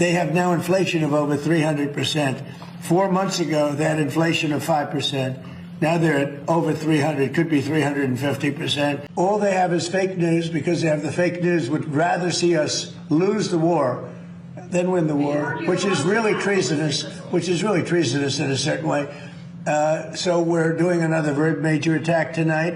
they have now inflation of over 300%. 4 months ago, they had inflation of 5%. Now they're at over 300, could be 350%. All they have is fake news, because they have the fake news, would rather see us lose the war than win the war, which is really treasonous, in a certain way. So we're doing another very major attack tonight.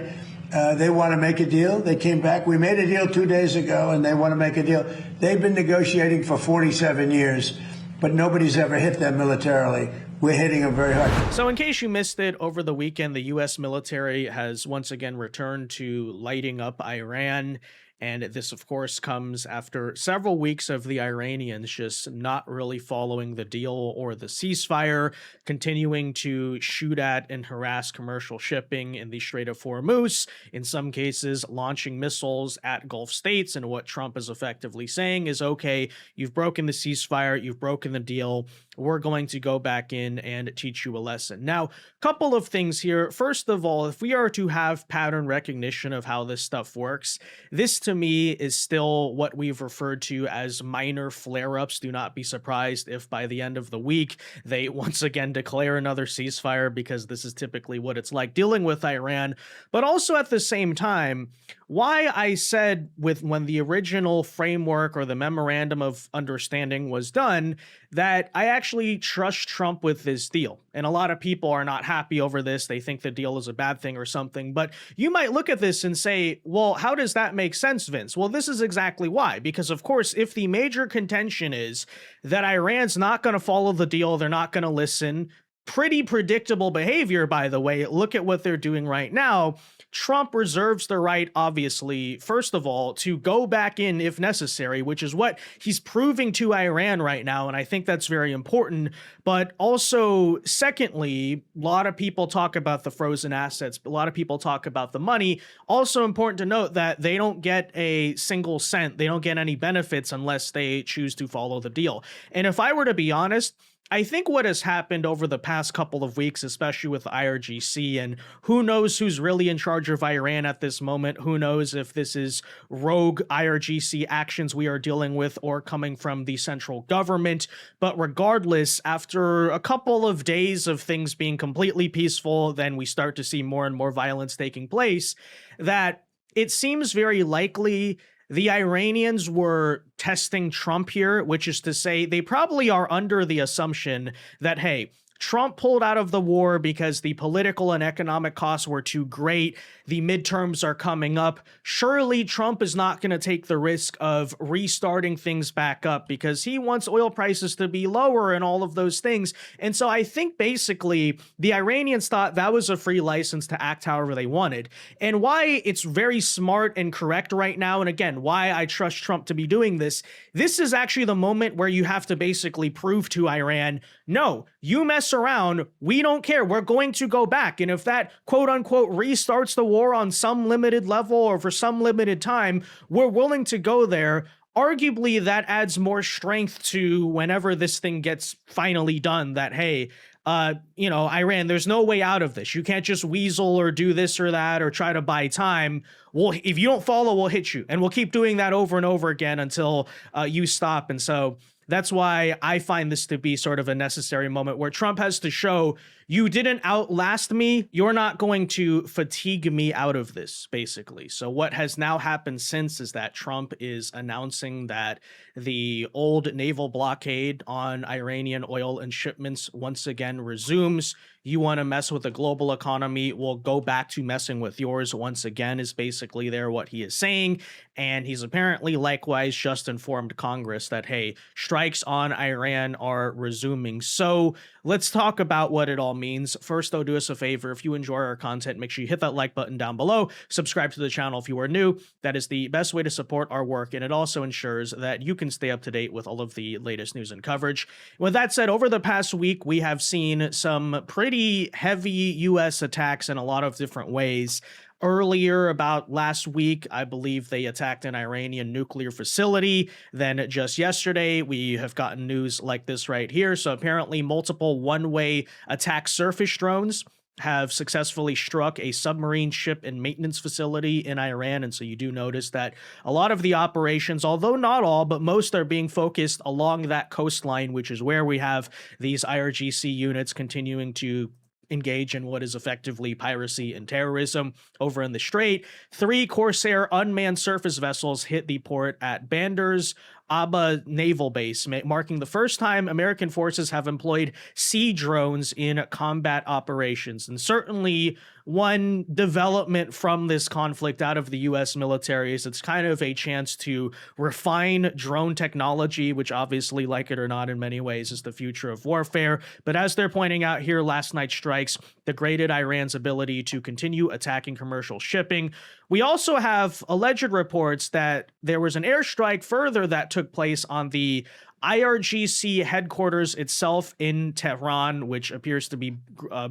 They want to make a deal. They came back. We made a deal 2 days ago, and they want to make a deal. They've been negotiating for 47 years, but nobody's ever hit them militarily. We're hitting them very hard. So in case you missed it, over the weekend, the U.S. military has once again returned to lighting up Iran. And this, of course, comes after several weeks of the Iranians just not really following the deal or the ceasefire, continuing to shoot at and harass commercial shipping in the Strait of Hormuz, in some cases launching missiles at Gulf states. And what Trump is effectively saying is, okay, you've broken the ceasefire, you've broken the deal, we're going to go back in and teach you a lesson. Now, couple of things here. First of all, if we are to have pattern recognition of how this stuff works, this to me is still what we've referred to as minor flare-ups. Do not be surprised if by the end of the week they once again declare another ceasefire, because this is typically what it's like dealing with Iran. But also at the same time, why I said when the original framework or the memorandum of understanding was done, that I actually trust Trump with this deal. And a lot of people are not happy over this. They think the deal is a bad thing or something. But you might look at this and say, well, how does that make sense, Vince? Well, this is exactly why. Because, of course, if the major contention is that Iran's not going to follow the deal, they're not going to listen, pretty predictable behavior, by the way. Look at what they're doing right now. Trump reserves the right, obviously, first of all, to go back in if necessary, which is what he's proving to Iran right now. And I think that's very important. But also, secondly, a lot of people talk about the frozen assets. A lot of people talk about the money. Also important to note that they don't get a single cent. They don't get any benefits unless they choose to follow the deal. And if I were to be honest, I think what has happened over the past couple of weeks, especially with IRGC, and who knows who's really in charge of Iran at this moment, who knows if this is rogue IRGC actions we are dealing with or coming from the central government. But regardless, after a couple of days of things being completely peaceful, then we start to see more and more violence taking place, that it seems very likely the Iranians were testing Trump here, which is to say they probably are under the assumption that, hey, Trump pulled out of the war because the political and economic costs were too great. The midterms are coming up. Surely Trump is not going to take the risk of restarting things back up because he wants oil prices to be lower and all of those things. And so I think basically the Iranians thought that was a free license to act however they wanted. And why it's very smart and correct right now, and again, why I trust Trump to be doing this, this is actually the moment where you have to basically prove to Iran, no, you mess around, we don't care, we're going to go back. And if that quote unquote restarts the war on some limited level or for some limited time, we're willing to go there. Arguably that adds more strength to whenever this thing gets finally done, that hey, Iran, there's no way out of this. You can't just weasel or do this or that or try to buy time. Well, if you don't follow, we'll hit you. And we'll keep doing that over and over again until you stop. And so that's why I find this to be sort of a necessary moment where Trump has to show, you didn't outlast me, you're not going to fatigue me out of this, basically. So what has now happened since is that Trump is announcing that the old naval blockade on Iranian oil and shipments once again resumes. You want to mess with the global economy, we'll go back to messing with yours once again, is basically there what he is saying. And he's apparently likewise just informed Congress that, hey, strikes on Iran are resuming. So let's talk about what it all means. First, though, do us a favor. If you enjoy our content, make sure you hit that like button down below. Subscribe to the channel if you are new. That is the best way to support our work, and it also ensures that you can stay up to date with all of the latest news and coverage. With that said, over the past week, we have seen some pretty heavy U.S. attacks in a lot of different ways. Earlier, about last week, I believe they attacked an Iranian nuclear facility. Then just yesterday, we have gotten news like this right here. So apparently multiple one-way attack surface drones have successfully struck a submarine ship and maintenance facility in Iran. And so you do notice that a lot of the operations, although not all, but most are being focused along that coastline, which is where we have these IRGC units continuing to engage in what is effectively piracy and terrorism over in the Strait. 3 Corsair unmanned surface vessels hit the port at Bander's Aba Naval Base, marking the first time American forces have employed sea drones in combat operations. And certainly one development from this conflict out of the U.S. military is it's kind of a chance to refine drone technology, which obviously, like it or not, in many ways is the future of warfare. But as they're pointing out here, last night's strikes degraded Iran's ability to continue attacking commercial shipping. We also have alleged reports that there was an airstrike further that took place on the IRGC headquarters itself in Tehran, which appears to be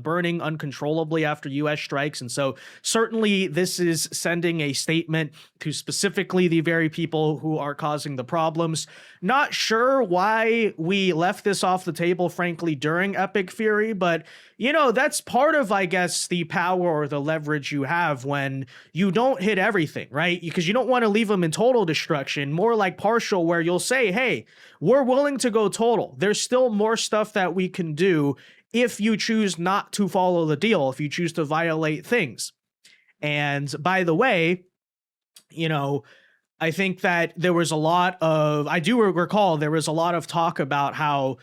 burning uncontrollably after U.S. strikes. And so certainly this is sending a statement to specifically the very people who are causing the problems. Not sure why we left this off the table, frankly, during Epic Fury, but you know, that's part of, I guess, the power or the leverage you have when you don't hit everything, right? Because you don't want to leave them in total destruction, more like partial, where you'll say, hey, we're willing to go total. There's still more stuff that we can do if you choose not to follow the deal, if you choose to violate things. And by the way, you know, I think that there was a lot of, I do recall there was a lot of talk about how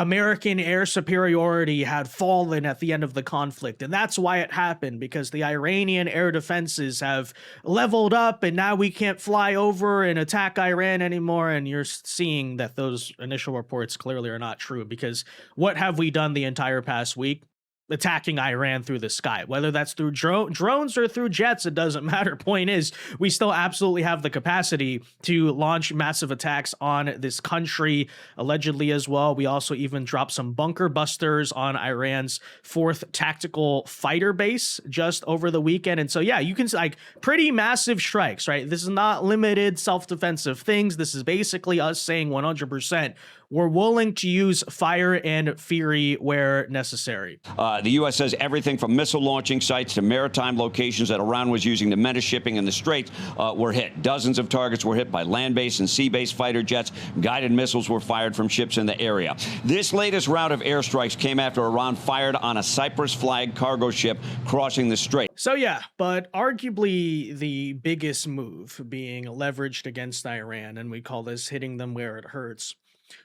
American air superiority had fallen at the end of the conflict. And that's why it happened, because the Iranian air defenses have leveled up and now we can't fly over and attack Iran anymore. And you're seeing that those initial reports clearly are not true, because what have we done the entire past week? Attacking Iran through the sky, whether that's through drones or through jets, it doesn't matter. Point is, we still absolutely have the capacity to launch massive attacks on this country, allegedly as well. We also even dropped some bunker busters on Iran's 4th Tactical Fighter Base just over the weekend. And so, yeah, you can like pretty massive strikes, right? This is not limited self-defensive things. This is basically us saying 100%. We're willing to use fire and fury where necessary. The U.S. says everything from missile launching sites to maritime locations that Iran was using to menace shipping in the Strait were hit. Dozens of targets were hit by land-based and sea-based fighter jets. Guided missiles were fired from ships in the area. This latest round of airstrikes came after Iran fired on a Cyprus-flagged cargo ship crossing the Strait. So yeah, but arguably the biggest move being leveraged against Iran, and we call this hitting them where it hurts,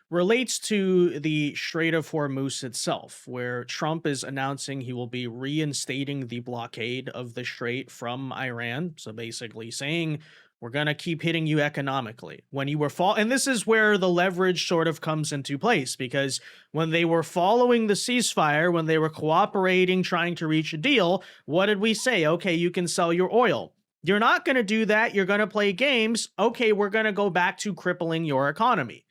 relates to the Strait of Hormuz itself, where Trump is announcing he will be reinstating the blockade of the Strait from Iran. So basically saying, we're going to keep hitting you economically. When you were and this is where the leverage sort of comes into place, because when they were following the ceasefire, when they were cooperating, trying to reach a deal, what did we say? Okay, you can sell your oil. You're not going to do that. You're going to play games. Okay, we're going to go back to crippling your economy.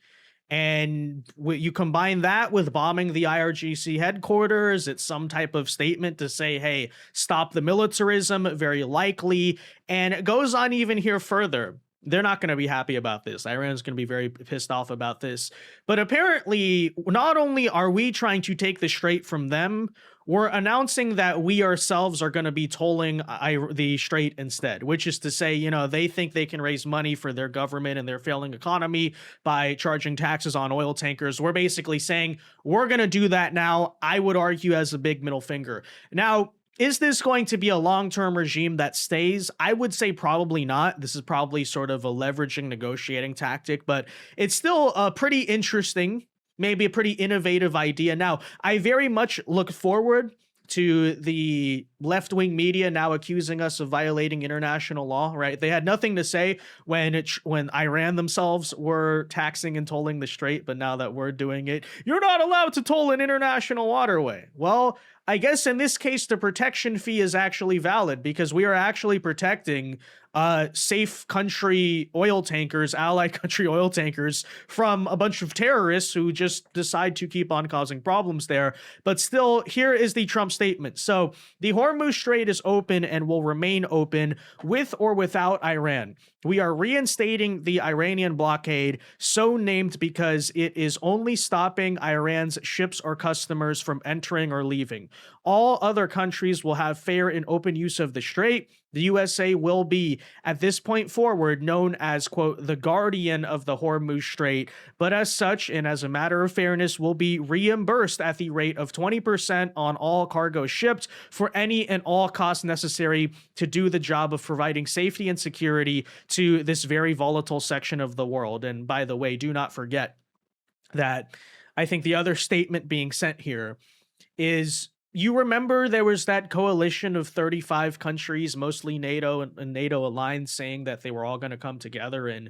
And you combine that with bombing the IRGC headquarters, it's some type of statement to say, hey, stop the militarism, very likely. And it goes on even here further. They're not going to be happy about this. Iran's going to be very pissed off about this. But apparently, not only are we trying to take the Strait from them, we're announcing that we ourselves are going to be tolling the Strait instead, which is to say, you know, they think they can raise money for their government and their failing economy by charging taxes on oil tankers. We're basically saying we're going to do that now. I would argue as a big middle finger. Now, is this going to be a long-term regime that stays? I would say probably not. This is probably sort of a leveraging negotiating tactic, but it's still a pretty interesting, maybe a pretty innovative idea. Now, I very much look forward to the left-wing media now accusing us of violating international law, right? They had nothing to say when Iran themselves were taxing and tolling the Strait, but now that we're doing it, you're not allowed to toll an international waterway. Well, I guess in this case, the protection fee is actually valid because we are actually protecting safe country oil tankers, allied country oil tankers, from a bunch of terrorists who just decide to keep on causing problems there. But still, here is the Trump statement. So the Hormuz Strait is open and will remain open with or without Iran. We are reinstating the Iranian blockade, so named because it is only stopping Iran's ships or customers from entering or leaving. All other countries will have fair and open use of the strait. The USA will be, at this point forward, known as, quote, the guardian of the Hormuz Strait, but as such, and as a matter of fairness, will be reimbursed at the rate of 20% on all cargo shipped for any and all costs necessary to do the job of providing safety and security to this very volatile section of the world. And by the way, do not forget that I think the other statement being sent here is, you remember there was that coalition of 35 countries, mostly NATO and NATO aligned, saying that they were all going to come together and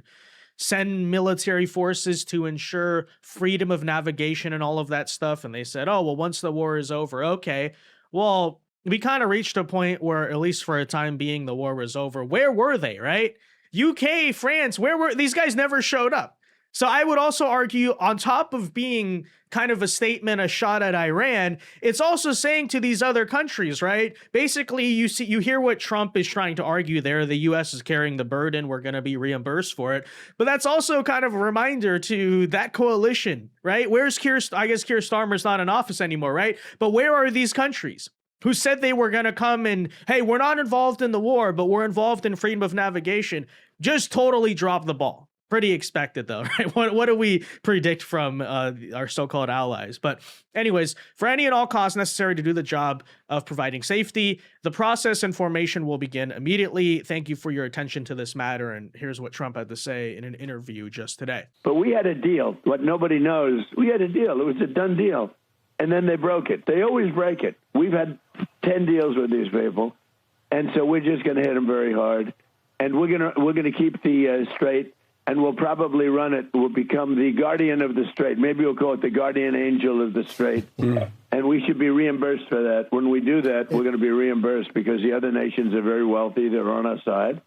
send military forces to ensure freedom of navigation and all of that stuff. And they said, oh, well, once the war is over, okay, well, we kind of reached a point where, at least for a time being, the war was over. Where were they, right? UK, France, where were these guys? Never showed up. So I would also argue, on top of being kind of a statement, a shot at Iran, it's also saying to these other countries, right? Basically, you hear what Trump is trying to argue there. The US is carrying the burden. We're going to be reimbursed for it. But that's also kind of a reminder to that coalition, right? Where's I guess Keir Starmer's not in office anymore, right? But where are these countries who said they were going to come and, hey, we're not involved in the war, but we're involved in freedom of navigation? Just totally drop the ball. Pretty expected, though, right? What do we predict from our so-called allies? But anyways, for any and all costs necessary to do the job of providing safety, the process and formation will begin immediately. Thank you for your attention to this matter. And here's what Trump had to say in an interview just today. But we had a deal. What nobody knows, we had a deal. It was a done deal. And then they broke it. They always break it. We've had 10 deals with these people. And so we're just going to hit them very hard. And we're going to keep the strait. And we'll probably run it. We'll become the guardian of the strait. Maybe we'll call it the guardian angel of the strait. Yeah. And we should be reimbursed for that. When we do that, we're going to be reimbursed because the other nations are very wealthy. They're on our side.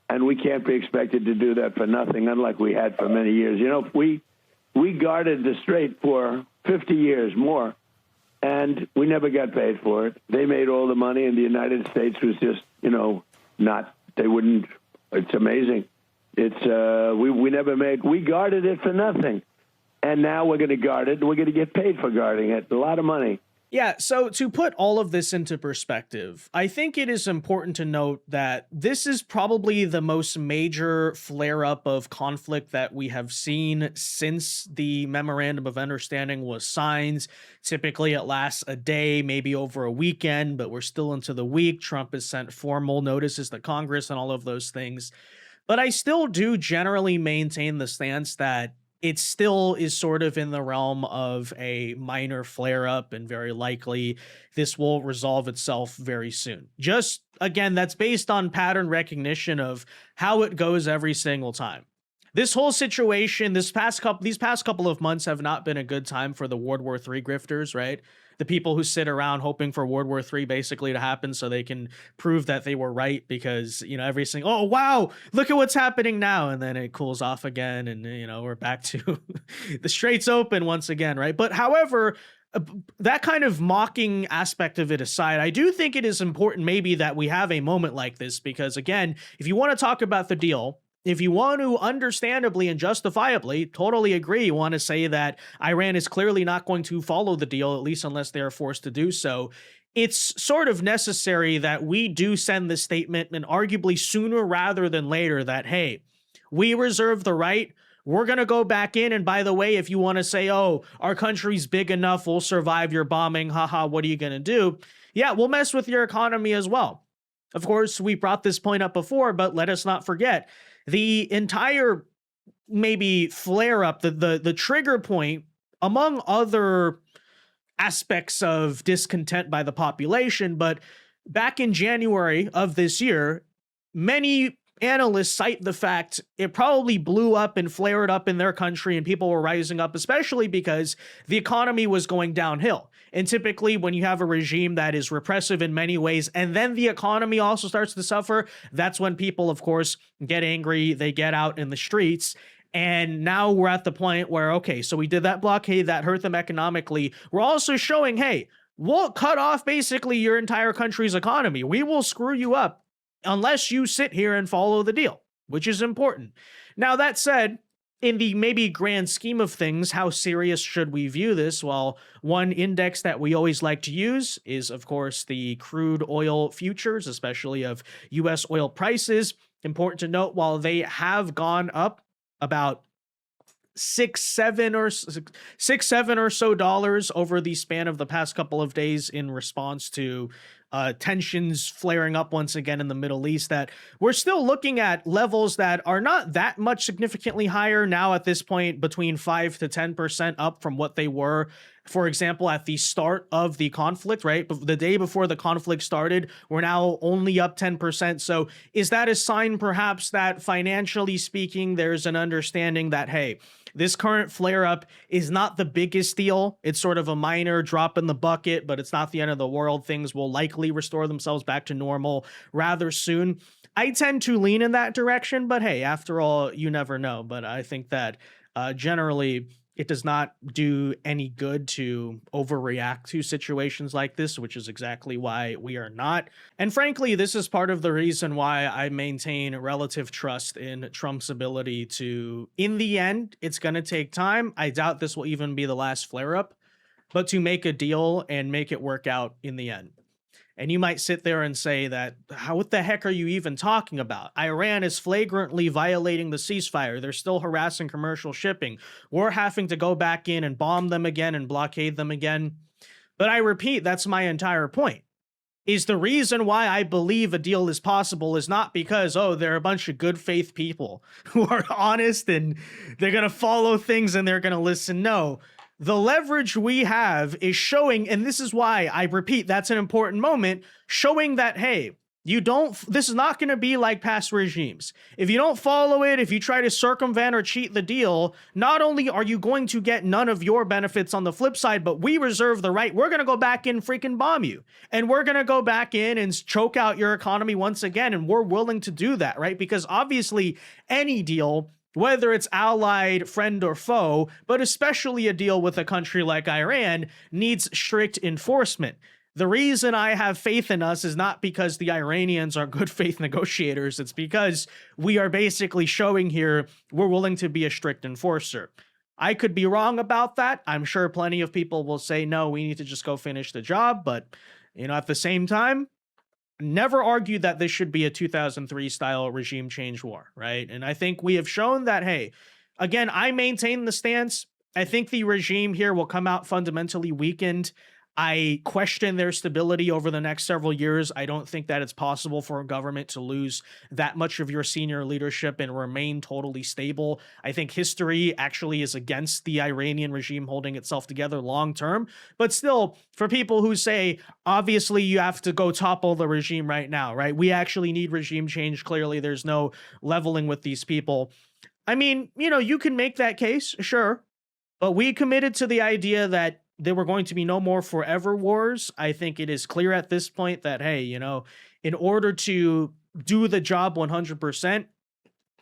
And we can't be expected to do that for nothing, unlike we had for many years. You know, we guarded the strait for 50 years more, and we never got paid for it. They made all the money, and the United States was just, they wouldn't. It's amazing. We guarded it for nothing. And now we're going to guard it. We're going to get paid for guarding it. A lot of money. Yeah, so to put all of this into perspective, I think it is important to note that this is probably the most major flare-up of conflict that we have seen since the Memorandum of Understanding was signed. Typically, it lasts a day, maybe over a weekend, but we're still into the week. Trump has sent formal notices to Congress and all of those things. But I still do generally maintain the stance that it still is sort of in the realm of a minor flare-up, and very likely this will resolve itself very soon. Just, again, that's based on pattern recognition of how it goes every single time. This whole situation, these past couple of months have not been a good time for the World War III grifters, right? The people who sit around hoping for World War III basically to happen so they can prove that they were right, because, oh, wow, look at what's happening now. And then it cools off again. And, we're back to the strait's open once again, right? But however, that kind of mocking aspect of it aside, I do think it is important maybe that we have a moment like this, because, again, if you want to talk about the deal, if you want to understandably and justifiably totally agree, you want to say that Iran is clearly not going to follow the deal, at least unless they are forced to do so, it's sort of necessary that we do send the statement, and arguably sooner rather than later, that, hey, we reserve the right. We're going to go back in. And by the way, if you want to say, oh, our country's big enough, we'll survive your bombing, haha, what are you going to do? Yeah, we'll mess with your economy as well. Of course, we brought this point up before, but let us not forget, the entire maybe flare up, the trigger point, among other aspects of discontent by the population. But back in January of this year, many analysts cite the fact it probably blew up and flared up in their country and people were rising up, especially because the economy was going downhill. And typically when you have a regime that is repressive in many ways and then the economy also starts to suffer, that's when people, of course, get angry. They get out in the streets. And now we're at the point where, okay, so we did that blockade that hurt them economically. We're also showing, hey, we'll cut off basically your entire country's economy. We will screw you up unless you sit here and follow the deal, which is important. Now, that said, in the maybe grand scheme of things, how serious should we view this? Well, one index that we always like to use is, of course, the crude oil futures, especially of U.S. oil prices. Important to note, while they have gone up about six, seven or so dollars over the span of the past couple of days in response to tensions flaring up once again in the Middle East, that we're still looking at levels that are not that much significantly higher now at this point, between 5 to 10% up from what they were, for example, at the start of the conflict, right? The day before the conflict started, we're now only up 10%. So is that a sign perhaps that financially speaking, there's an understanding that, hey, this current flare-up is not the biggest deal. It's sort of a minor drop in the bucket, but it's not the end of the world. Things will likely restore themselves back to normal rather soon. I tend to lean in that direction, but hey, after all, you never know. But I think that generally it does not do any good to overreact to situations like this, which is exactly why we are not. And frankly, this is part of the reason why I maintain relative trust in Trump's ability to, in the end, it's going to take time. I doubt this will even be the last flare-up, but to make a deal and make it work out in the end. And you might sit there and say that, what the heck are you even talking about? Iran is flagrantly violating the ceasefire. They're still harassing commercial shipping. We're having to go back in and bomb them again and blockade them again. But I repeat, that's my entire point. Is the reason why I believe a deal is possible is not because, oh, they're a bunch of good faith people who are honest and they're going to follow things and they're going to listen. No. The leverage we have is showing, and this is why I repeat, that's an important moment, showing that, hey, this is not going to be like past regimes. If you don't follow it, if you try to circumvent or cheat the deal, not only are you going to get none of your benefits on the flip side, but we reserve the right. We're going to go back in and freaking bomb you. And we're going to go back in and choke out your economy once again. And we're willing to do that, right? Because obviously any deal, whether it's allied, friend, or foe, but especially a deal with a country like Iran, needs strict enforcement. The reason I have faith in us is not because the Iranians are good faith negotiators. It's because we are basically showing here we're willing to be a strict enforcer. I could be wrong about that. I'm sure plenty of people will say, no, we need to just go finish the job. But, at the same time, never argued that this should be a 2003 style regime change war, right? And I think we have shown that, hey, again, I maintain the stance. I think the regime here will come out fundamentally weakened. I question their stability over the next several years. I don't think that it's possible for a government to lose that much of your senior leadership and remain totally stable. I think history actually is against the Iranian regime holding itself together long term. But still, for people who say, obviously, you have to go topple the regime right now, right? We actually need regime change. Clearly, there's no leveling with these people. I mean, you can make that case, sure. But we committed to the idea that there were going to be no more forever wars. I think it is clear at this point that, hey, in order to do the job 100%,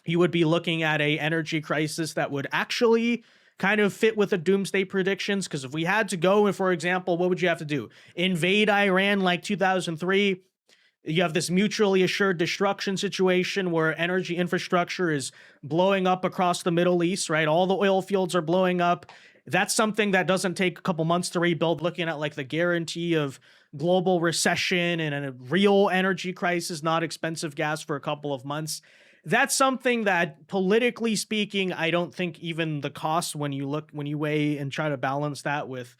you would be looking at a energy crisis that would actually kind of fit with the doomsday predictions. Because if we had to go, and for example, what would you have to do? Invade Iran like 2003? You have this mutually assured destruction situation where energy infrastructure is blowing up across the Middle East, right? All the oil fields are blowing up. That's something that doesn't take a couple months to rebuild, looking at like the guarantee of global recession and a real energy crisis, not expensive gas for a couple of months. That's something that, politically speaking, I don't think even the cost when you weigh and try to balance that with,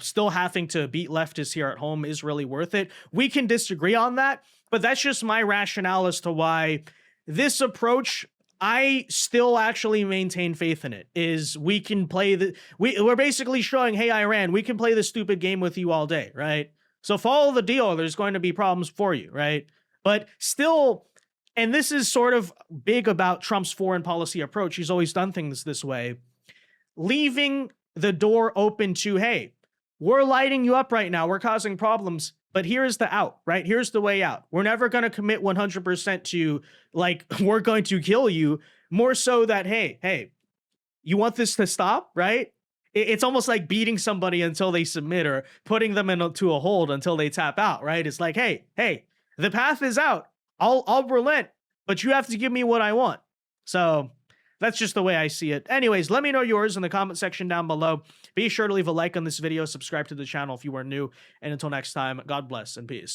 still having to beat leftists here at home is really worth it. We can disagree on that, but that's just my rationale as to why this approach, I still actually maintain faith in it, is we can play we're basically showing, hey, Iran, we can play this stupid game with you all day, right? So follow the deal. There's going to be problems for you, right? But still, and this is sort of big about Trump's foreign policy approach. He's always done things this way, leaving the door open to, hey, we're lighting you up right now. We're causing problems, but here's the out, right? Here's the way out. We're never going to commit 100% to, like, we're going to kill you. More so that, hey, you want this to stop, right? It's almost like beating somebody until they submit or putting them into a hold until they tap out, right? It's like, hey, the path is out. I'll relent, but you have to give me what I want. So that's just the way I see it. Anyways, let me know yours in the comment section down below. Be sure to leave a like on this video, subscribe to the channel if you are new, and until next time, God bless and peace.